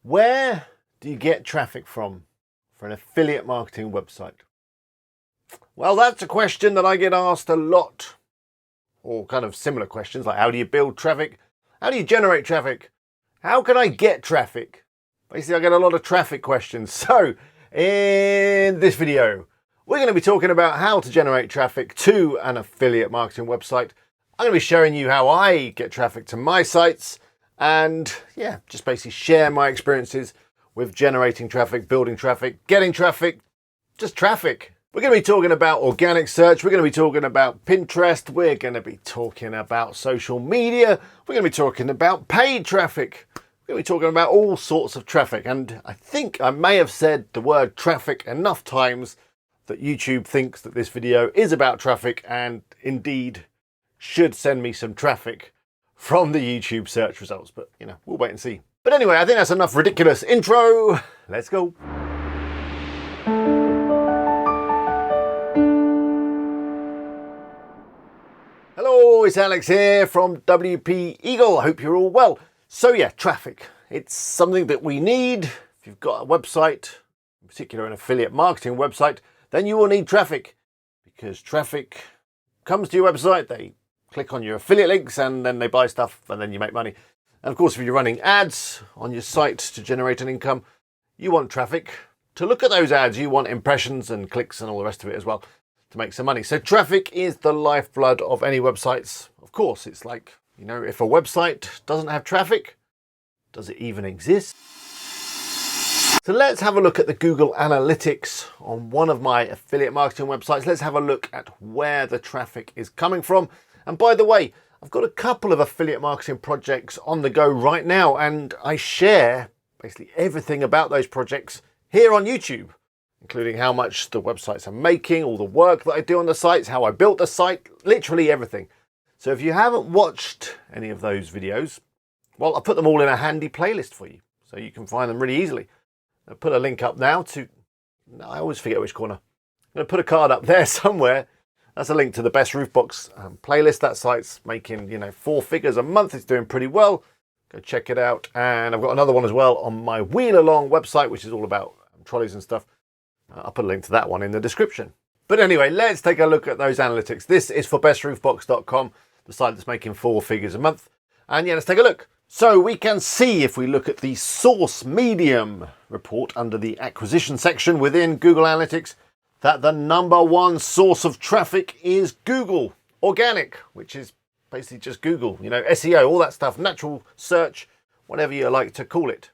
Where do you get traffic from for an affiliate marketing website? Well, that's a question that I get asked a lot, or kind of similar questions like how do you build traffic? How do you generate traffic? How can I get traffic? Basically, I get a lot of traffic questions. So in this video, we're going to be talking about how to generate traffic to an affiliate marketing website. I'm going to be showing you how I get traffic to my sites and just basically share my experiences with generating traffic, building traffic, getting traffic, just traffic. We're going to be talking about organic search. We're going to be talking about Pinterest. We're going to be talking about social media. We're going to be talking about paid traffic. We're going to be talking about all sorts of traffic. And I think I may have said the word traffic enough times that YouTube thinks that this video is about traffic and indeed should send me some traffic from the YouTube search results. But, we'll wait and see. But anyway, I think that's enough ridiculous intro. Let's go. Hello, it's Alex here from WP Eagle. I hope you're all well. So traffic. It's something that we need. If you've got a website, in particular an affiliate marketing website, then you will need traffic, because traffic comes to your website, they click on your affiliate links and then they buy stuff and then you make money. And of course, if you're running ads on your site to generate an income, you want traffic to look at those ads. You want impressions and clicks and all the rest of it as well to make some money. So traffic is the lifeblood of any websites. Of course, it's like, if a website doesn't have traffic, does it even exist? So let's have a look at the Google Analytics on one of my affiliate marketing websites. Let's have a look at where the traffic is coming from. And by the way, I've got a couple of affiliate marketing projects on the go right now, and I share basically everything about those projects here on YouTube, including how much the websites are making, all the work that I do on the sites, how I built the site, literally everything. So if you haven't watched any of those videos, well, I put them all in a handy playlist for you, so you can find them really easily. I'll put a link up now to, I always forget which corner. I'm going to put a card up there somewhere. That's a link to the Best Roof Box playlist. That site's making, 4 figures a month. It's doing pretty well. Go check it out. And I've got another one as well on my Wheel Along website, which is all about trolleys and stuff. I'll put a link to that one in the description. But anyway, let's take a look at those analytics. This is for bestroofbox.com, the site that's making 4 figures a month. And let's take a look. So we can see, if we look at the source medium report under the acquisition section within Google Analytics, that the number one source of traffic is Google Organic, which is basically just Google, SEO, all that stuff, natural search, whatever you like to call it.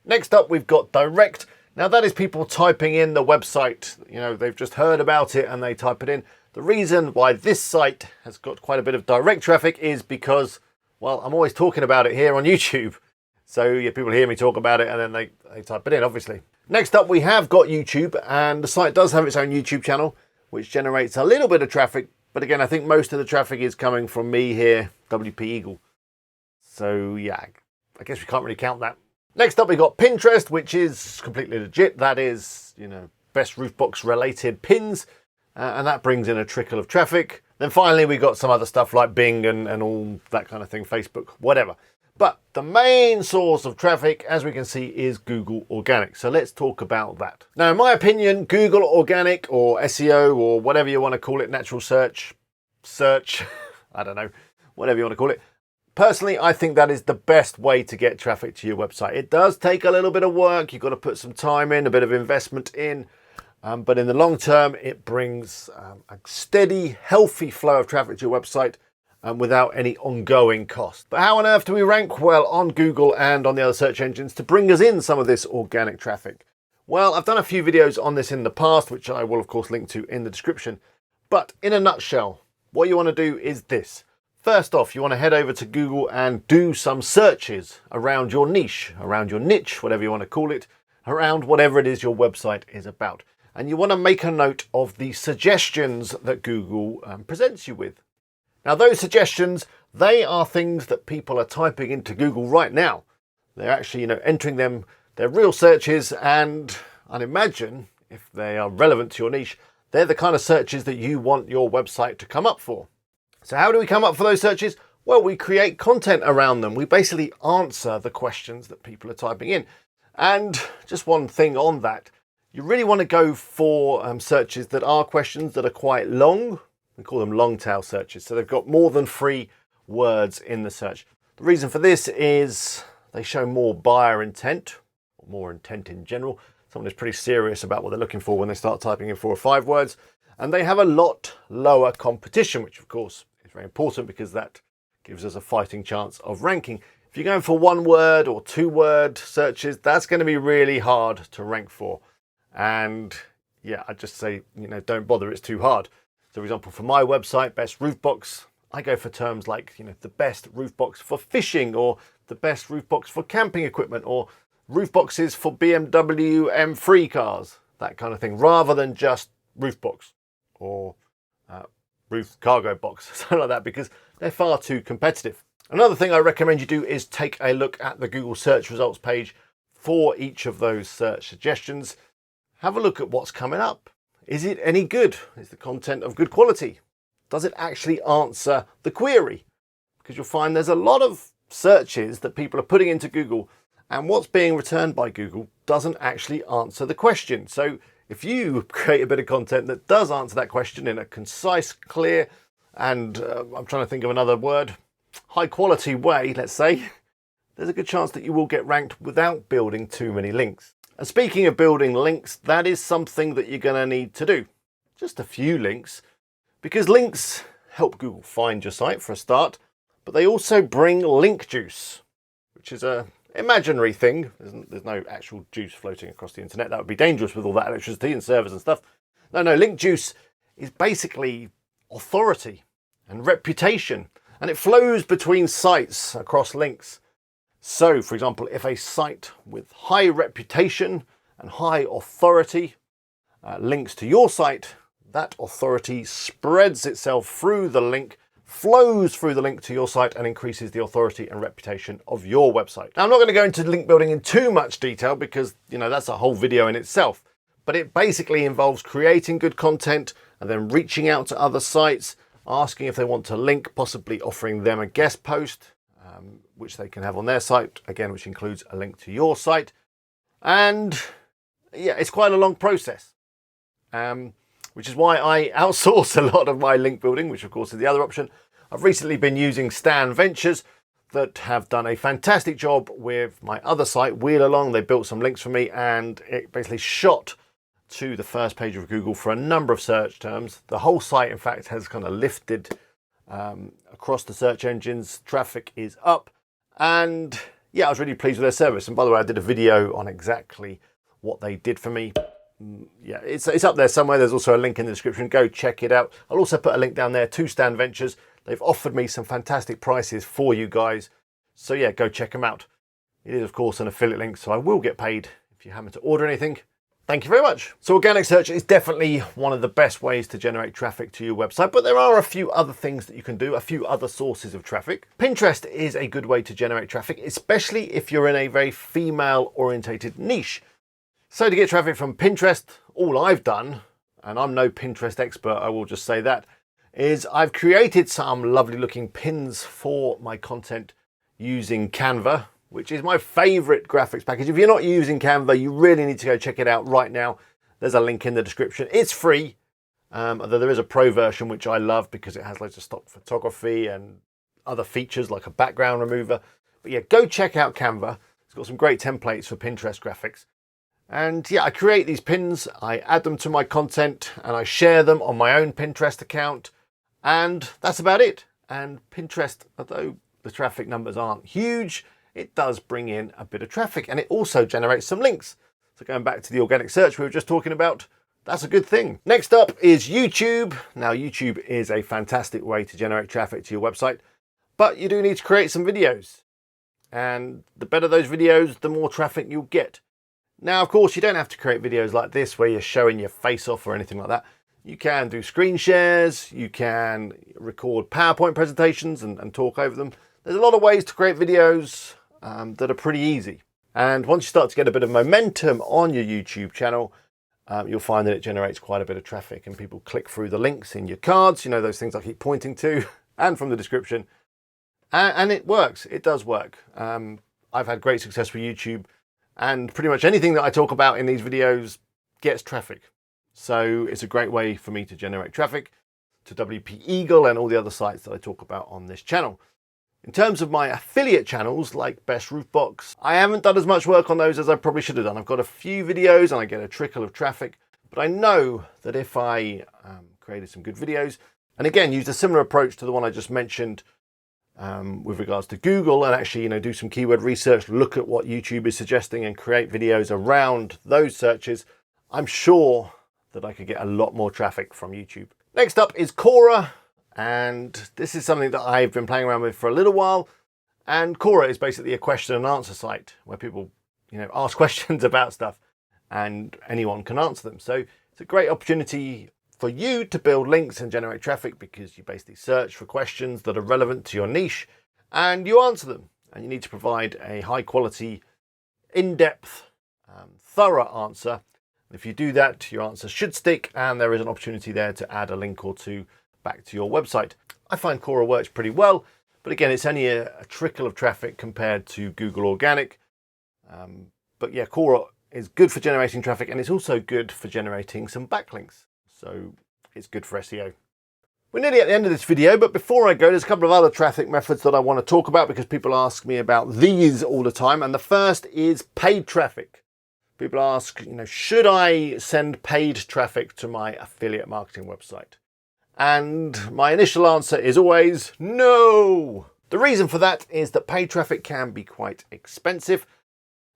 Next up, we've got direct. Now that is people typing in the website, they've just heard about it and they type it in. The reason why this site has got quite a bit of direct traffic is because, well, I'm always talking about it here on YouTube. So people hear me talk about it and then they type it in, obviously. Next up, we have got YouTube, and the site does have its own YouTube channel, which generates a little bit of traffic. But again, I think most of the traffic is coming from me here, WP Eagle. So I guess we can't really count that. Next up, we got Pinterest, which is completely legit. That is, Best Roof Box related pins, and that brings in a trickle of traffic. Then finally, we got some other stuff like Bing and all that kind of thing, Facebook, whatever. But the main source of traffic, as we can see, is Google Organic. So let's talk about that. Now, in my opinion, Google Organic or SEO or whatever you want to call it, natural search, I don't know, whatever you want to call it. Personally, I think that is the best way to get traffic to your website. It does take a little bit of work. You've got to put some time in, a bit of investment in. But in the long term, it brings a steady, healthy flow of traffic to your website without any ongoing cost. But how on earth do we rank well on Google and on the other search engines to bring us in some of this organic traffic? Well, I've done a few videos on this in the past, which I will, of course, link to in the description. But in a nutshell, what you want to do is this. First off, you want to head over to Google and do some searches around your niche, whatever you want to call it, around whatever it is your website is about. And you want to make a note of the suggestions that Google presents you with. Now, those suggestions, they are things that people are typing into Google right now. They're actually, entering them, they're real searches, and I'd imagine, if they are relevant to your niche, they're the kind of searches that you want your website to come up for. So how do we come up for those searches? Well, we create content around them. We basically answer the questions that people are typing in. And just one thing on that, you really want to go for searches that are questions that are quite long. We call them long tail searches. So they've got more than 3 words in the search. The reason for this is they show more buyer intent, or more intent in general. Someone is pretty serious about what they're looking for when they start typing in 4 or 5 words. And they have a lot lower competition, which of course is very important because that gives us a fighting chance of ranking. If you're going for 1 word or 2 word searches, that's going to be really hard to rank for. And yeah, I just say, don't bother, it's too hard. So for example, for my website, Best Roof Box, I go for terms like, the best roof box for fishing, or the best roof box for camping equipment, or roof boxes for BMW M3 cars, that kind of thing, rather than just roof box or roof cargo box, something like that, because they're far too competitive. Another thing I recommend you do is take a look at the Google search results page for each of those search suggestions. Have a look at what's coming up. Is it any good? Is the content of good quality? Does it actually answer the query? Because you'll find there's a lot of searches that people are putting into Google, and what's being returned by Google doesn't actually answer the question. So if you create a bit of content that does answer that question in a concise, clear, and I'm trying to think of another word, high quality way, let's say, there's a good chance that you will get ranked without building too many links. And speaking of building links, that is something that you're going to need to do. Just a few links, because links help Google find your site for a start, but they also bring link juice, which is a imaginary thing. There's no actual juice floating across the internet. That would be dangerous with all that electricity and servers and stuff. No, link juice is basically authority and reputation, and it flows between sites across links. So, for example, if a site with high reputation and high authority links to your site, that authority spreads itself through the link, flows through the link to your site, and increases the authority and reputation of your website. Now, I'm not going to go into link building in too much detail because, that's a whole video in itself, but it basically involves creating good content and then reaching out to other sites, asking if they want to link, possibly offering them a guest post, which they can have on their site, again, which includes a link to your site. And yeah, it's quite a long process, which is why I outsource a lot of my link building, which of course is the other option. I've recently been using StanVentures that have done a fantastic job with my other site, Wheel Along. They built some links for me, and it basically shot to the first page of Google for a number of search terms. The whole site, in fact, has kind of lifted across the search engines. Traffic is up, and yeah, I was really pleased with their service. And by the way, I did a video on exactly what they did for me. Yeah, it's up there somewhere. There's also a link in the description. Go check it out. I'll also put a link down there to StanVentures. They've offered me some fantastic prices for you guys. So yeah, go check them out. It is, of course, an affiliate link, so I will get paid if you happen to order anything. Thank you very much. So organic search is definitely one of the best ways to generate traffic to your website, but there are a few other things that you can do, a few other sources of traffic. Pinterest is a good way to generate traffic, especially if you're in a very female-orientated niche. So to get traffic from Pinterest, all I've done, and I'm no Pinterest expert, I will just say that, is I've created some lovely looking pins for my content using Canva, which is my favorite graphics package. If you're not using Canva, you really need to go check it out right now. There's a link in the description. It's free, although there is a pro version, which I love because it has loads of stock photography and other features like a background remover. But yeah, go check out Canva. It's got some great templates for Pinterest graphics. And yeah, I create these pins, I add them to my content, and I share them on my own Pinterest account. And that's about it. And Pinterest, although the traffic numbers aren't huge, it does bring in a bit of traffic, and it also generates some links. So going back to the organic search we were just talking about, that's a good thing. Next up is YouTube. Now, YouTube is a fantastic way to generate traffic to your website, but you do need to create some videos. And the better those videos, the more traffic you'll get. Now, of course, you don't have to create videos like this where you're showing your face off or anything like that. You can do screen shares, you can record PowerPoint presentations and talk over them. There's a lot of ways to create videos that are pretty easy. And once you start to get a bit of momentum on your YouTube channel, you'll find that it generates quite a bit of traffic, and people click through the links in your cards, those things I keep pointing to, and from the description. And it works, it does work. I've had great success with YouTube, And pretty much anything that I talk about in these videos gets traffic. So it's a great way for me to generate traffic to WP Eagle and all the other sites that I talk about on this channel. In terms of my affiliate channels like Best Roof Box, I haven't done as much work on those as I probably should have done. I've got a few videos and I get a trickle of traffic, but I know that if I created some good videos, and again, used a similar approach to the one I just mentioned with regards to Google, and actually, do some keyword research, look at what YouTube is suggesting and create videos around those searches, I'm sure that I could get a lot more traffic from YouTube. Next up is Quora, and this is something that I've been playing around with for a little while. And Quora is basically a question and answer site where people, ask questions about stuff and anyone can answer them. So it's a great opportunity for you to build links and generate traffic because you basically search for questions that are relevant to your niche and you answer them. And you need to provide a high quality, in-depth, thorough answer. If you do that, your answer should stick and there is an opportunity there to add a link or two back to your website. I find Quora works pretty well, but again, it's only a trickle of traffic compared to Google Organic. But yeah, Quora is good for generating traffic and it's also good for generating some backlinks. So it's good for SEO. We're nearly at the end of this video, but before I go, there's a couple of other traffic methods that I want to talk about because people ask me about these all the time. And the first is paid traffic. People ask, should I send paid traffic to my affiliate marketing website? And my initial answer is always no. The reason for that is that paid traffic can be quite expensive,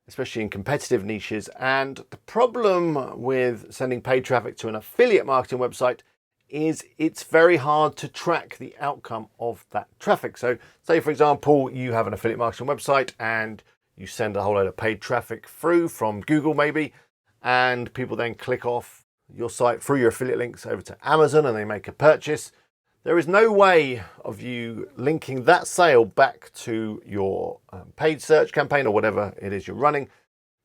especially in competitive niches. And the problem with sending paid traffic to an affiliate marketing website is it's very hard to track the outcome of that traffic. So say, for example, you have an affiliate marketing website and you send a whole load of paid traffic through from Google maybe, and people then click off your site through your affiliate links over to Amazon and they make a purchase. There is no way of you linking that sale back to your paid search campaign or whatever it is you're running.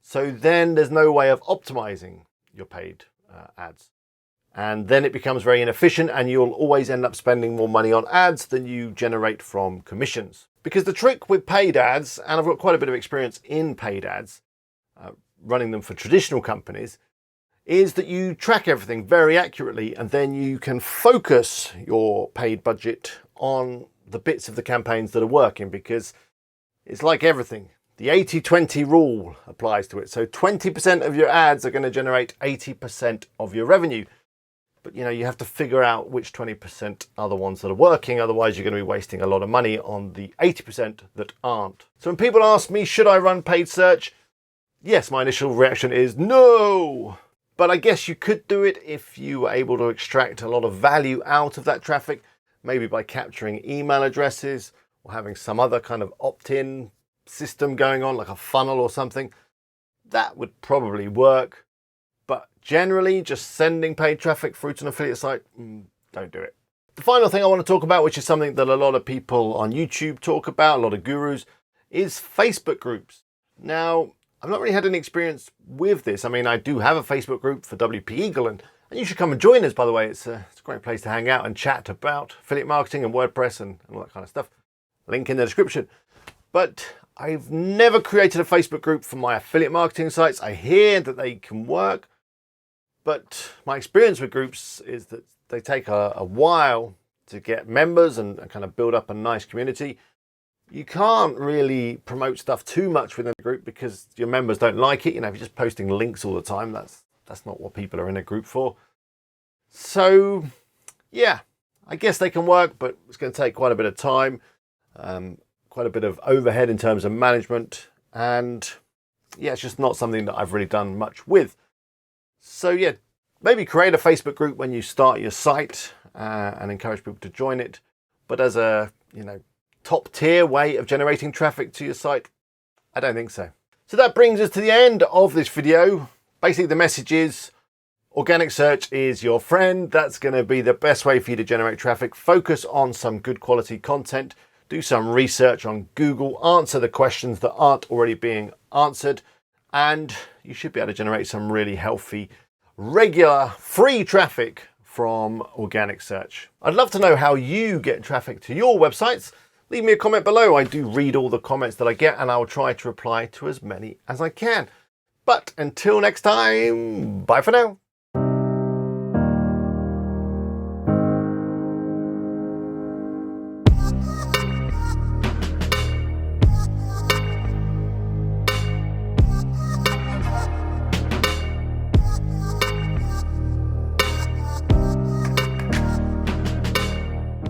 So then there's no way of optimizing your paid ads. And then it becomes very inefficient and you'll always end up spending more money on ads than you generate from commissions. Because the trick with paid ads, and I've got quite a bit of experience in paid ads, running them for traditional companies, is that you track everything very accurately and then you can focus your paid budget on the bits of the campaigns that are working, because it's like everything. The 80-20 rule applies to it. So 20% of your ads are going to generate 80% of your revenue. But you have to figure out which 20% are the ones that are working. Otherwise, you're going to be wasting a lot of money on the 80% that aren't. So when people ask me, should I run paid search? Yes, my initial reaction is no. But I guess you could do it if you were able to extract a lot of value out of that traffic, maybe by capturing email addresses or having some other kind of opt-in system going on, like a funnel or something. That would probably work. But generally, just sending paid traffic through to an affiliate site, don't do it. The final thing I want to talk about, which is something that a lot of people on YouTube talk about, a lot of gurus, is Facebook groups. Now, I've not really had any experience with this. I mean, I do have a Facebook group for WP Eagle, and you should come and join us, by the way. It's a great place to hang out and chat about affiliate marketing and WordPress and all that kind of stuff. Link in the description. But I've never created a Facebook group for my affiliate marketing sites. I hear that they can work, but my experience with groups is that they take a while to get members and kind of build up a nice community. You can't really promote stuff too much within the group because your members don't like it. If you're just posting links all the time, that's not what people are in a group for. So yeah, I guess they can work, but it's going to take quite a bit of time, quite a bit of overhead in terms of management. And yeah, it's just not something that I've really done much with. So yeah, maybe create a Facebook group when you start your site and encourage people to join it. But as a, top tier way of generating traffic to your site, I don't think so. So that brings us to the end of this video. Basically, the message is organic search is your friend. That's going to be the best way for you to generate traffic. Focus on some good quality content. Do some research on Google. Answer the questions that aren't already being answered. And you should be able to generate some really healthy, regular, free traffic from organic search. I'd love to know how you get traffic to your websites. Leave me a comment below. I do read all the comments that I get and I'll try to reply to as many as I can. But until next time, bye for now.